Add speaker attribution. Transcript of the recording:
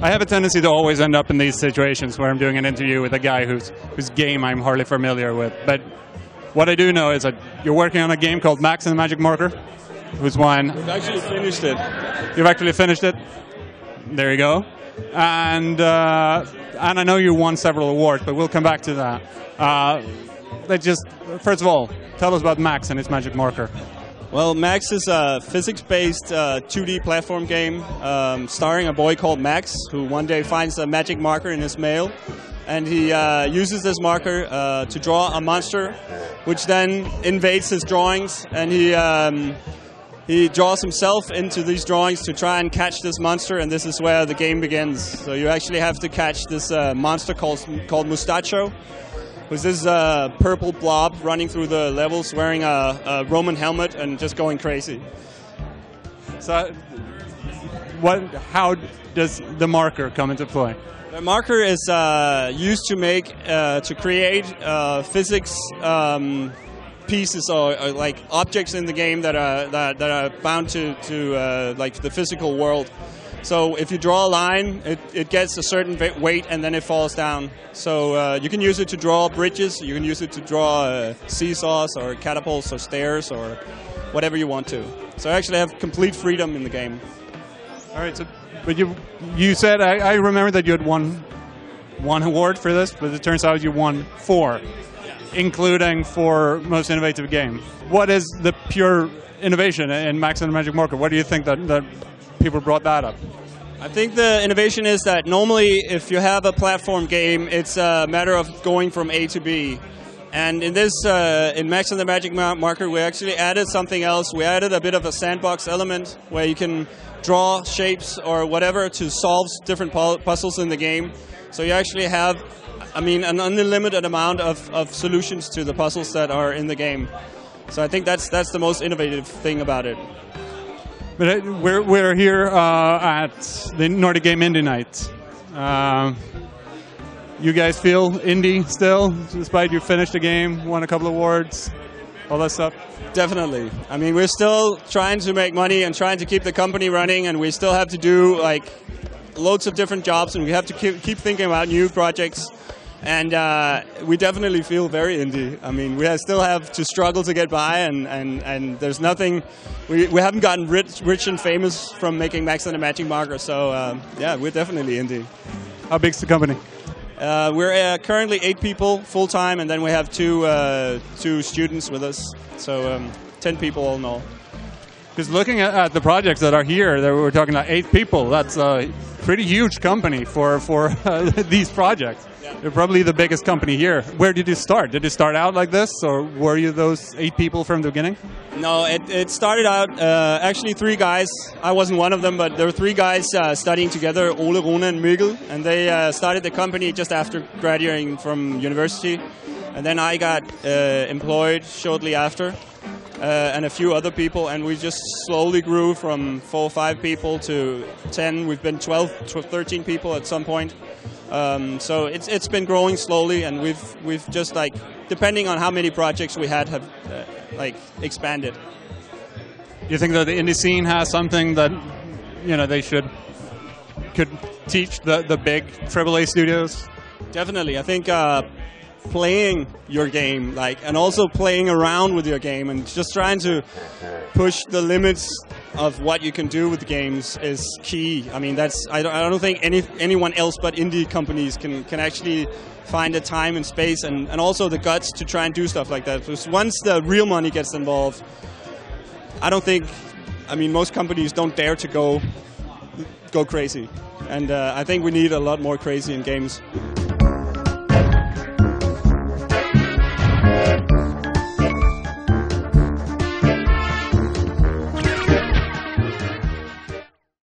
Speaker 1: I have a tendency to always end up in these situations where I'm doing an interview with a guy whose game I'm hardly familiar with. But what I do know is that you're working on a game called Max and the Magic Marker, who's won.
Speaker 2: We've actually finished it.
Speaker 1: You've actually finished it? There you go. And I know you won several awards, but we'll come back to that. First of all, tell us about Max and its Magic Marker.
Speaker 2: Well, Max is a physics-based 2D platform game starring a boy called Max, who one day finds a magic marker in his mail, and he uses this marker to draw a monster, which then invades his drawings, and he draws himself into these drawings to try and catch this monster, and this is where the game begins. So you actually have to catch this monster called Mustacho, who's this purple blob running through the levels wearing a Roman helmet and just going crazy.
Speaker 1: So how does the marker come into play?
Speaker 2: The marker is used to create physics pieces or like objects in the game that are bound to like the physical world. So if you draw a line, it gets a certain weight and then it falls down. So you can use it to draw bridges, you can use it to draw seesaws or catapults or stairs or whatever you want to. So I actually have complete freedom in the game.
Speaker 1: All right, so, but you said, I remember that you had won one award for this, but it turns out you won 4, including for most innovative game. What is the pure innovation in Max and the Magic Marker? What do you think that people brought that up?
Speaker 2: I think the innovation is that normally if you have a platform game, it's a matter of going from A to B. And in this, in Max and the Magic Marker, we actually added something else. We added a bit of a sandbox element where you can draw shapes or whatever to solve different puzzles in the game. So you actually have, I mean, an unlimited amount of solutions to the puzzles that are in the game. So I think that's the most innovative thing about it.
Speaker 1: But we're here at the Nordic Game Indie Night. You guys feel indie still, despite you finished the game, won a couple of awards, all that stuff?
Speaker 2: Definitely. I mean, we're still trying to make money and trying to keep the company running, and we still have to do like loads of different jobs, and we have to keep thinking about new projects. And we definitely feel very indie. I mean, we still have to struggle to get by, and there's nothing. We haven't gotten rich and famous from making Max and the Magic Marker. So yeah, we're definitely indie.
Speaker 1: How big's the company?
Speaker 2: We're currently 8 people full time, and then we have two students with us. So 10 people all in all.
Speaker 1: Because looking at the projects that are here, that we're talking about 8 people. That's a pretty huge company for these projects. Yeah. You're probably the biggest company here. Where did you start? Did you start out like this, or were you those 8 people from the beginning?
Speaker 2: No, it started out, actually 3 guys. I wasn't one of them, but there were 3 guys studying together, Ole, Rune and Mikkel, and they started the company just after graduating from university. And then I got employed shortly after, and a few other people, and we just slowly grew from 4 or 5 people to 10. We've been 13 people at some point. So it's been growing slowly, and we've just like, depending on how many projects we have like expanded.
Speaker 1: Do you think that the indie scene has something that they could teach the big AAA studios?
Speaker 2: Definitely, I think playing your game, and also playing around with your game, and just trying to push the limits of what you can do with the games is key. I mean, I don't think anyone else but indie companies can actually find the time and space and also the guts to try and do stuff like that. Because once the real money gets involved, I mean, most companies don't dare to go crazy. And I think we need a lot more crazy in games.